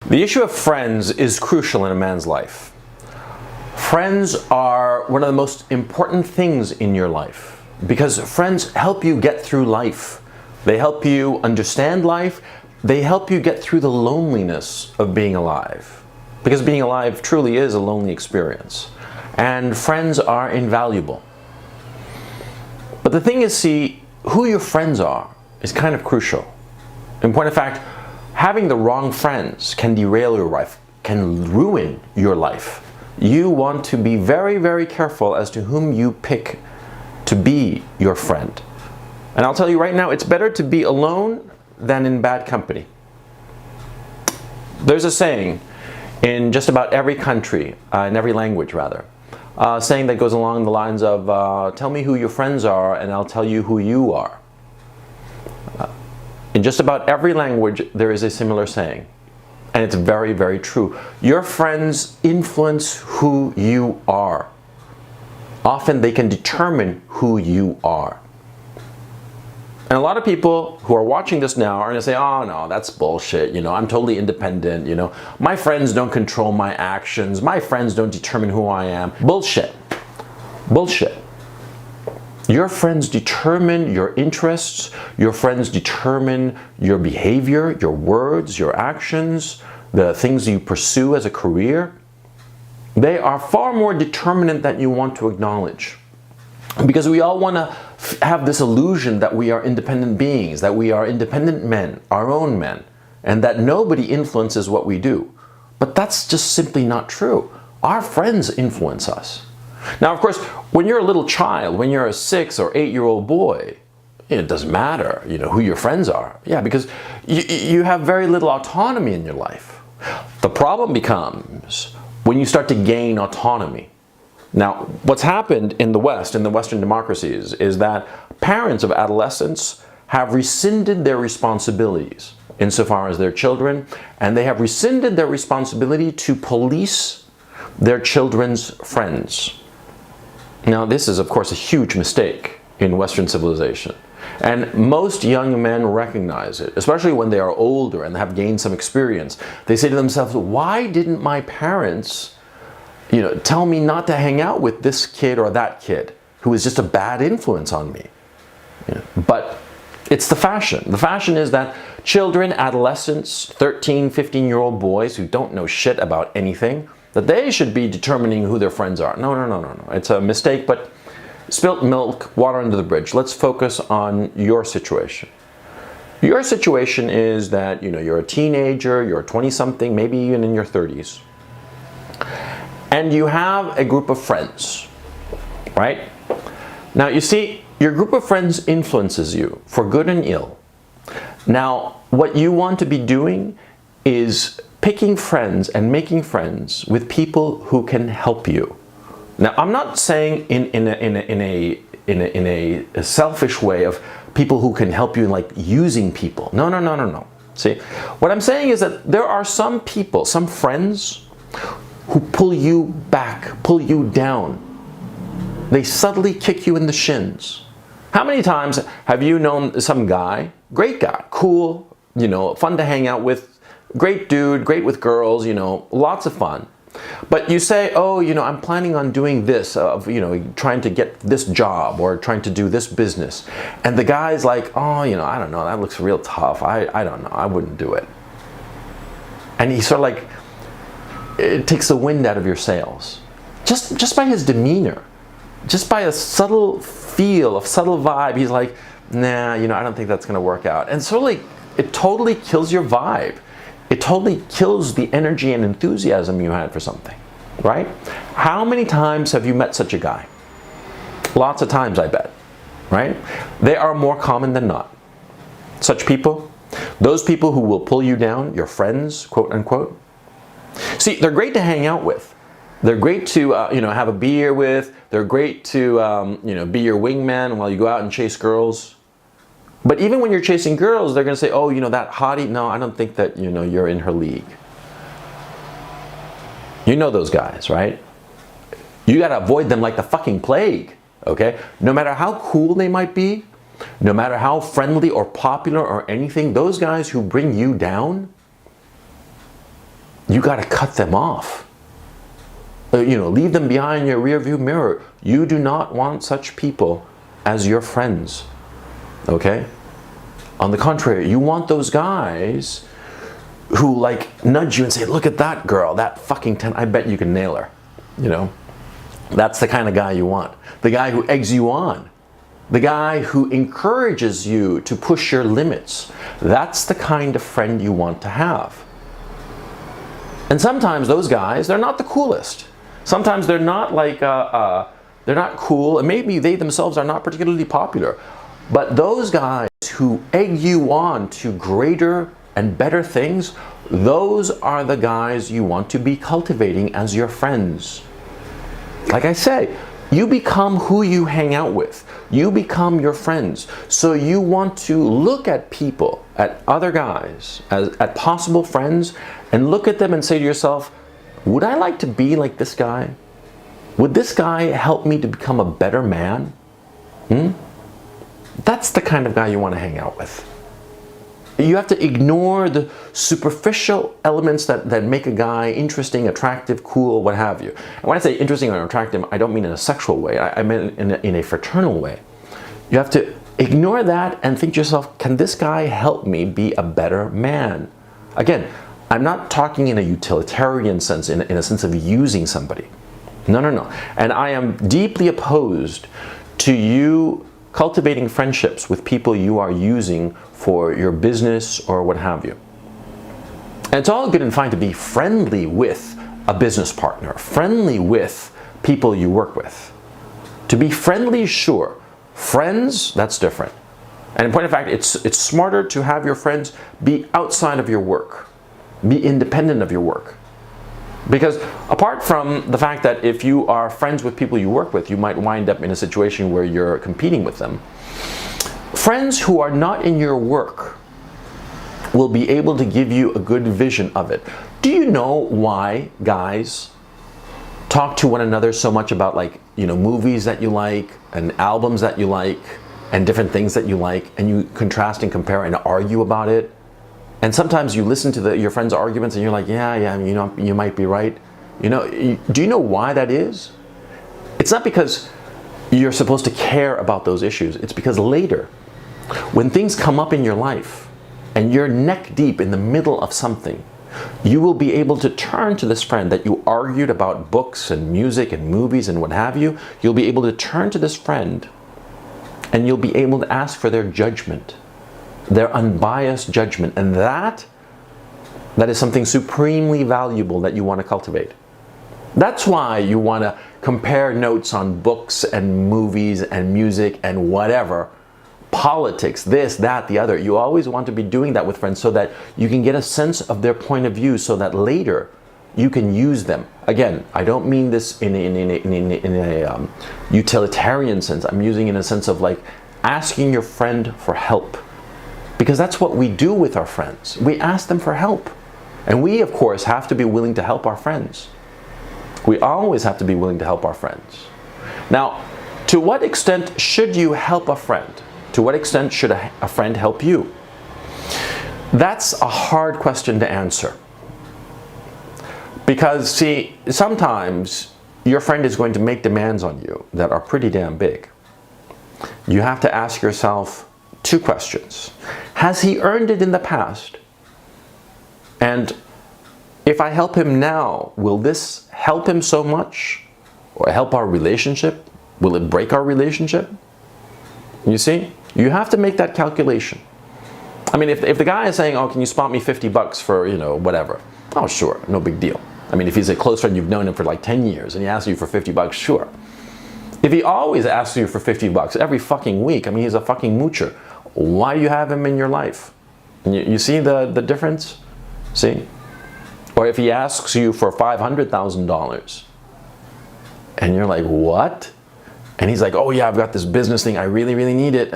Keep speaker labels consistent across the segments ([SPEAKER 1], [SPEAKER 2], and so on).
[SPEAKER 1] The issue of friends is crucial in a man's life. Friends are one of the most important things in your life because friends help you get through life. They help you understand life. They help you get through the loneliness of being alive, because being alive truly is a lonely experience. And friends are invaluable. But the thing is, see, who your friends are is kind of crucial. In point of fact, having the wrong friends can derail your life, can ruin your life. You want to be very, very careful as to whom you pick to be your friend. And I'll tell you right now, it's better to be alone than in bad company. There's a saying in just about every country, in every language rather, saying that goes along the lines of, tell me who your friends are and I'll tell you who you are. In just about every language, there is a similar saying. And it's very, very true. Your friends influence who you are. Often they can determine who you are. And a lot of people who are watching this now are going to say, oh no, that's bullshit. You know, I'm totally independent. You know, my friends don't control my actions. My friends don't determine who I am. Bullshit. Bullshit. Your friends determine your interests. Your friends determine your behavior, your words, your actions, the things you pursue as a career. They are far more determinant than you want to acknowledge. Because we all want to have this illusion that we are independent beings, that we are independent men, our own men, and that nobody influences what we do. But that's just simply not true. Our friends influence us. Now, of course, when you're a little child, when you're a 6 or 8-year-old boy, it doesn't matter, you know, who your friends are. Yeah, because you have very little autonomy in your life. The problem becomes when you start to gain autonomy. Now, what's happened in the West, in the Western democracies, is that parents of adolescents have rescinded their responsibilities insofar as their children, and they have rescinded their responsibility to police their children's friends. Now, this is, of course, a huge mistake in Western civilization. And most young men recognize it, especially when they are older and have gained some experience. They say to themselves, why didn't my parents, you know, tell me not to hang out with this kid or that kid who is just a bad influence on me? You know, but it's the fashion. The fashion is that children, adolescents, 13, 15-year-old boys who don't know shit about anything, that they should be determining who their friends are. No. It's a mistake, but spilt milk, water under the bridge. Let's focus on your situation. Your situation is that, you know, you're a teenager, you're 20-something, maybe even in your 30s. And you have a group of friends, right? Now, you see, your group of friends influences you for good and ill. Now, what you want to be doing is picking friends and making friends with people who can help you. Now, I'm not saying in a selfish way of people who can help you, like using people. No. See, what I'm saying is that there are some people, some friends, who pull you back, pull you down. They subtly kick you in the shins. How many times have you known some guy, great guy, cool, you know, fun to hang out with, great dude, great with girls, you know, lots of fun. But you say, oh, you know, I'm planning on doing this, you know, trying to get this job or trying to do this business. And the guy's like, oh, you know, I don't know, that looks real tough. I don't know, I wouldn't do it. And he sort of like, it takes the wind out of your sails. Just by his demeanor, just by a subtle feel, a subtle vibe, he's like, nah, you know, I don't think that's going to work out. And so like, it totally kills your vibe. It totally kills the energy and enthusiasm you had for something, right? How many times have you met such a guy? Lots of times, I bet, right? They are more common than not. Such people, those people who will pull you down, your friends, quote unquote. See, they're great to hang out with. They're great to, you know, have a beer with. They're great to, you know, be your wingman while you go out and chase girls. But even when you're chasing girls, they're going to say, oh, you know, that hottie, no, I don't think that, you know, you're in her league. You know those guys, right? You got to avoid them like the fucking plague, okay? No matter how cool they might be, no matter how friendly or popular or anything, those guys who bring you down, you got to cut them off. Leave them behind your rearview mirror. You do not want such people as your friends, okay? On the contrary, you want those guys who like nudge you and say, look at that girl, that fucking 10, I bet you can nail her, That's the kind of guy you want. The guy who eggs you on. The guy who encourages you to push your limits. That's the kind of friend you want to have. And sometimes those guys, they're not the coolest. Sometimes they're not like, they're not cool, and maybe they themselves are not particularly popular. But those guys who egg you on to greater and better things, those are the guys you want to be cultivating as your friends. Like I say, you become who you hang out with. You become your friends. So you want to look at people, at other guys, at possible friends, and look at them and say to yourself, would I like to be like this guy? Would this guy help me to become a better man? That's the kind of guy you want to hang out with. You have to ignore the superficial elements that make a guy interesting, attractive, cool, what have you. And when I say interesting or attractive, I don't mean in a sexual way. I mean in a fraternal way. You have to ignore that and think to yourself, can this guy help me be a better man? Again, I'm not talking in a utilitarian sense, in a sense of using somebody. No. And I am deeply opposed to you cultivating friendships with people you are using for your business or what have you. And it's all good and fine to be friendly with a business partner, friendly with people you work with. To be friendly, sure. Friends, that's different. And in point of fact, it's smarter to have your friends be outside of your work, be independent of your work. Because apart from the fact that if you are friends with people you work with, you might wind up in a situation where you're competing with them. Friends who are not in your work will be able to give you a good vision of it. Do you know why guys talk to one another so much about movies that you like and albums that you like and different things that you like, and you contrast and compare and argue about it? And sometimes you listen to your friends' arguments and you're like, yeah, you might be right. Do you know why that is? It's not because you're supposed to care about those issues. It's because later, when things come up in your life and you're neck deep in the middle of something, you will be able to turn to this friend that you argued about books and music and movies and what have you. You'll be able to turn to this friend and you'll be able to ask for their judgment, their unbiased judgment. And that is something supremely valuable that you want to cultivate. That's why you want to compare notes on books and movies and music and whatever, politics, this, that, the other. You always want to be doing that with friends so that you can get a sense of their point of view so that later you can use them. Again, I don't mean this in a utilitarian sense. I'm using it in a sense of like asking your friend for help. Because that's what we do with our friends. We ask them for help. And we, of course, have to be willing to help our friends. We always have to be willing to help our friends. Now, to what extent should you help a friend? To what extent should a friend help you? That's a hard question to answer. Because, see, sometimes your friend is going to make demands on you that are pretty damn big. You have to ask yourself two questions. Has he earned it in the past? And if I help him now, will this help him so much? Or help our relationship? Will it break our relationship? You see? You have to make that calculation. I mean, if the guy is saying, oh, can you spot me $50 for, whatever. Oh, sure, no big deal. I mean, if he's a close friend, you've known him for like 10 years, and he asks you for $50, sure. If he always asks you for $50 every fucking week, I mean, he's a fucking moocher. Why do you have him in your life? You see the difference? See? Or if he asks you for $500,000 and you're like, what? And he's like, oh yeah, I've got this business thing, I really, really need it.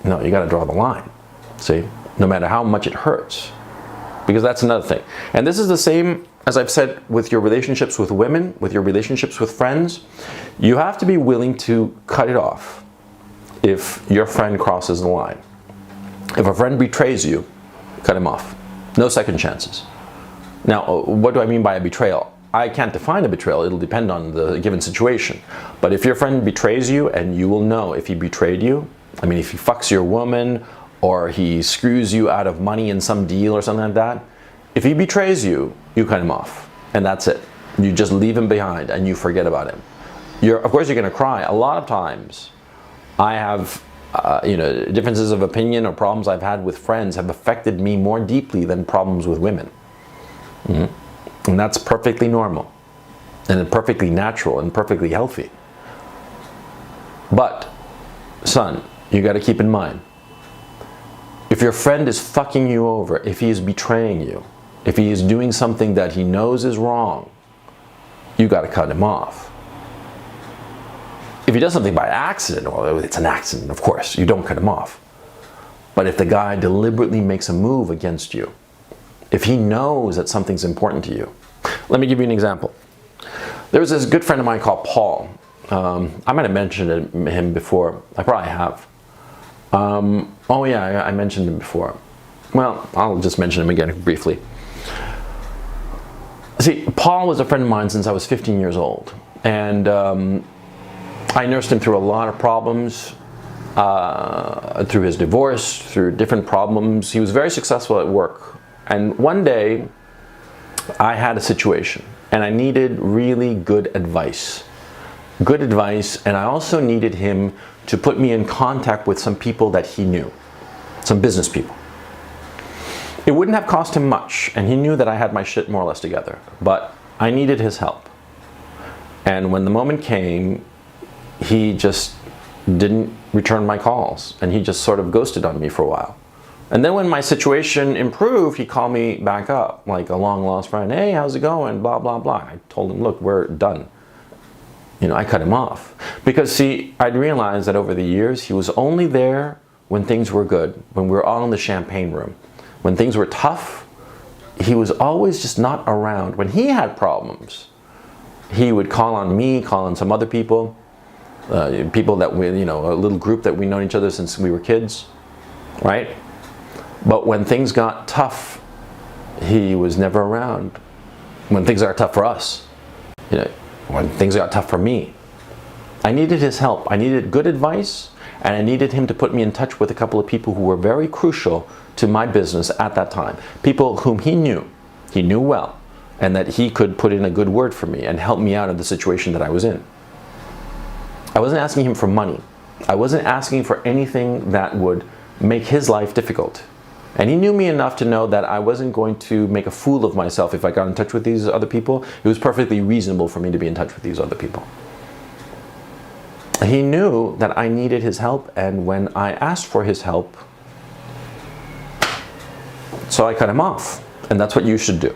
[SPEAKER 1] No, you got to draw the line. See? No matter how much it hurts. Because that's another thing. And this is the same, as I've said, with your relationships with women, with your relationships with friends. You have to be willing to cut it off if your friend crosses the line. If a friend betrays you, cut him off. No second chances. Now, what do I mean by a betrayal? I can't define a betrayal. It'll depend on the given situation. But if your friend betrays you, and you will know if he betrayed you, I mean, if he fucks your woman, or he screws you out of money in some deal or something like that, if he betrays you, you cut him off. And that's it. You just leave him behind and you forget about him. Of course, you're going to cry. A lot of times, I have, differences of opinion or problems I've had with friends have affected me more deeply than problems with women. And that's perfectly normal, and perfectly natural, and perfectly healthy. But, son, you got to keep in mind, if your friend is fucking you over, if he is betraying you, if he is doing something that he knows is wrong, you got to cut him off. If he does something by accident, well, it's an accident, of course, you don't cut him off. But if the guy deliberately makes a move against you, if he knows that something's important to you. Let me give you an example. There was this good friend of mine called Paul. I might have mentioned him before. I probably have. Oh yeah, I mentioned him before. Well, I'll just mention him again briefly. See, Paul was a friend of mine since I was 15 years old. And I nursed him through a lot of problems, through his divorce, through different problems. He was very successful at work. And one day, I had a situation, and I needed really good advice. Good advice, and I also needed him to put me in contact with some people that he knew, some business people. It wouldn't have cost him much, and he knew that I had my shit more or less together, but I needed his help. And when the moment came, he just didn't return my calls, and he just sort of ghosted on me for a while. And then when my situation improved, he called me back up, like a long lost friend. Hey, how's it going? Blah, blah, blah. I told him, look, we're done. I cut him off. Because see, I'd realized that over the years, he was only there when things were good, when we were all in the champagne room. When things were tough, he was always just not around. When he had problems, he would call on me, call on some other people, people that we, a little group that we known each other since we were kids, right? But when things got tough, he was never around. When things got tough for us, when things got tough for me, I needed his help. I needed good advice, and I needed him to put me in touch with a couple of people who were very crucial to my business at that time. People whom he knew well, and that he could put in a good word for me and help me out of the situation that I was in. I wasn't asking him for money. I wasn't asking for anything that would make his life difficult. And he knew me enough to know that I wasn't going to make a fool of myself if I got in touch with these other people. It was perfectly reasonable for me to be in touch with these other people. He knew that I needed his help, and when I asked for his help, so I cut him off. And that's what you should do.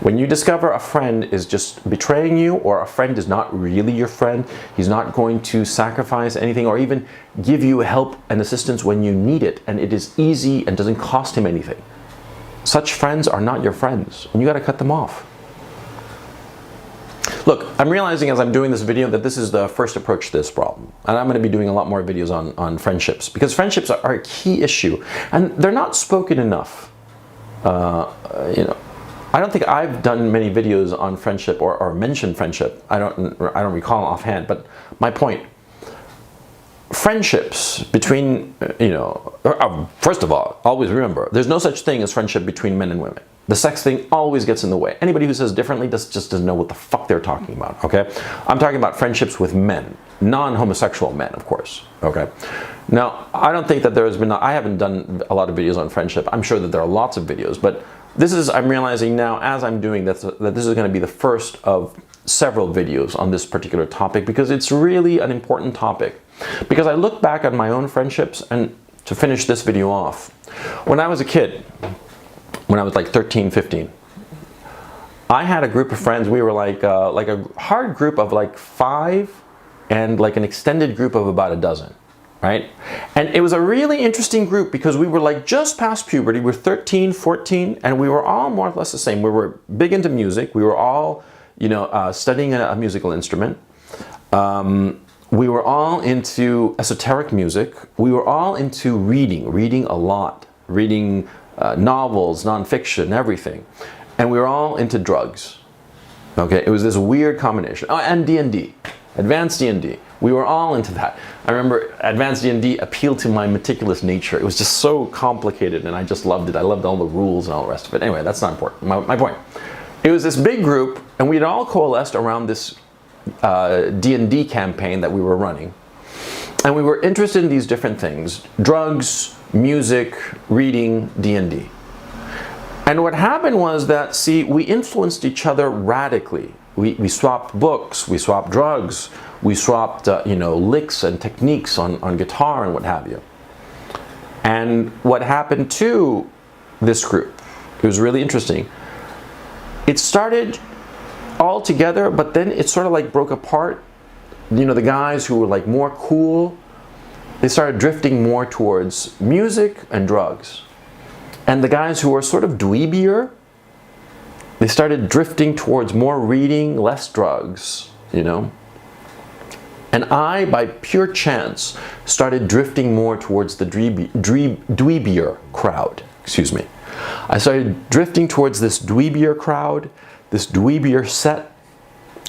[SPEAKER 1] When you discover a friend is just betraying you, or a friend is not really your friend, he's not going to sacrifice anything or even give you help and assistance when you need it, and it is easy and doesn't cost him anything. Such friends are not your friends, and you got to cut them off. Look, I'm realizing as I'm doing this video that this is the first approach to this problem. And I'm going to be doing a lot more videos on friendships, because friendships are a key issue, and they're not spoken enough. I don't think I've done many videos on friendship or mentioned friendship. I don't recall offhand, but my point, friendships between, first of all, always remember, there's no such thing as friendship between men and women. The sex thing always gets in the way. Anybody who says differently just doesn't know what the fuck they're talking about, okay? I'm talking about friendships with men, non-homosexual men, of course, okay? Now, I don't think that I haven't done a lot of videos on friendship. I'm sure that there are lots of videos, but I'm realizing now as I'm doing this, that this is going to be the first of several videos on this particular topic, because it's really an important topic. Because I look back at my own friendships, and to finish this video off, when I was a kid, when I was like 13, 15, I had a group of friends. We were like a hard group of like 5 and like an extended group of about a dozen. Right? And it was a really interesting group because we were like just past puberty. We were 13, 14, and we were all more or less the same. We were big into music. We were all, studying a musical instrument. We were all into esoteric music. We were all into reading a lot, reading novels, nonfiction, everything. and we were all into drugs. Okay, it was this weird combination. Oh, and D&D, advanced D&D. We were all into that. I remember advanced D&D appealed to my meticulous nature. It was just so complicated, and I just loved it. I loved all the rules and all the rest of it. Anyway, that's not important. My point. It was this big group, and we had all coalesced around this D&D campaign that we were running. And we were interested in these different things: drugs, music, reading, D&D. And what happened was that, see, we influenced each other radically. We swapped books, we swapped drugs, we swapped licks and techniques on guitar and what have you. And what happened to this group, it was really interesting. It started all together, but then it sort of like broke apart. The guys who were like more cool, they started drifting more towards music and drugs. And the guys who were sort of dweebier, they started drifting towards more reading, less drugs, And I, by pure chance, started drifting more towards the dweebier crowd. Excuse me. I started drifting towards this dweebier crowd, this dweebier set.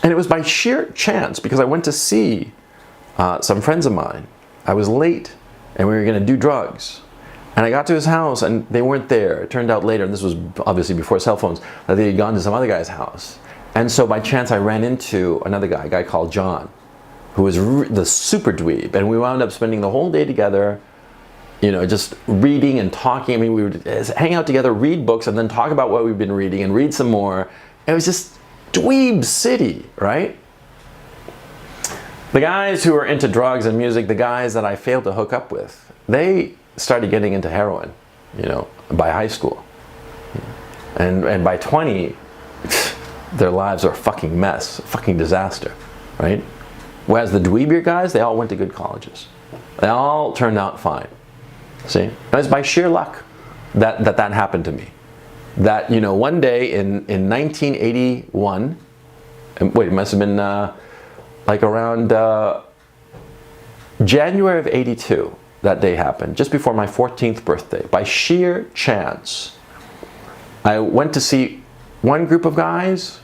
[SPEAKER 1] And it was by sheer chance, because I went to see some friends of mine. I was late, and we were going to do drugs. And I got to his house, and they weren't there. It turned out later, and this was obviously before cell phones, that they had gone to some other guy's house. And so by chance, I ran into another guy, a guy called John, who was the super dweeb. And we wound up spending the whole day together, just reading and talking. I mean, we would hang out together, read books, and then talk about what we've been reading and read some more. It was just dweeb city, right? The guys who were into drugs and music, the guys that I failed to hook up with, they started getting into heroin, by high school. And by 20, their lives are a fucking mess, a fucking disaster, right? Whereas the dweebier guys, they all went to good colleges. They all turned out fine. See? And it's by sheer luck that happened to me. That, one day in 1981, wait, it must have been around January of 82, that day happened, just before my 14th birthday. By sheer chance, I went to see one group of guys,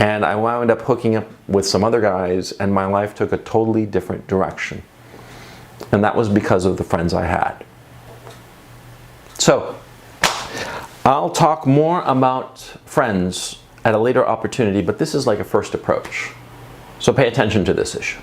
[SPEAKER 1] and I wound up hooking up with some other guys, and my life took a totally different direction. And that was because of the friends I had. So, I'll talk more about friends at a later opportunity, but this is like a first approach. So pay attention to this issue.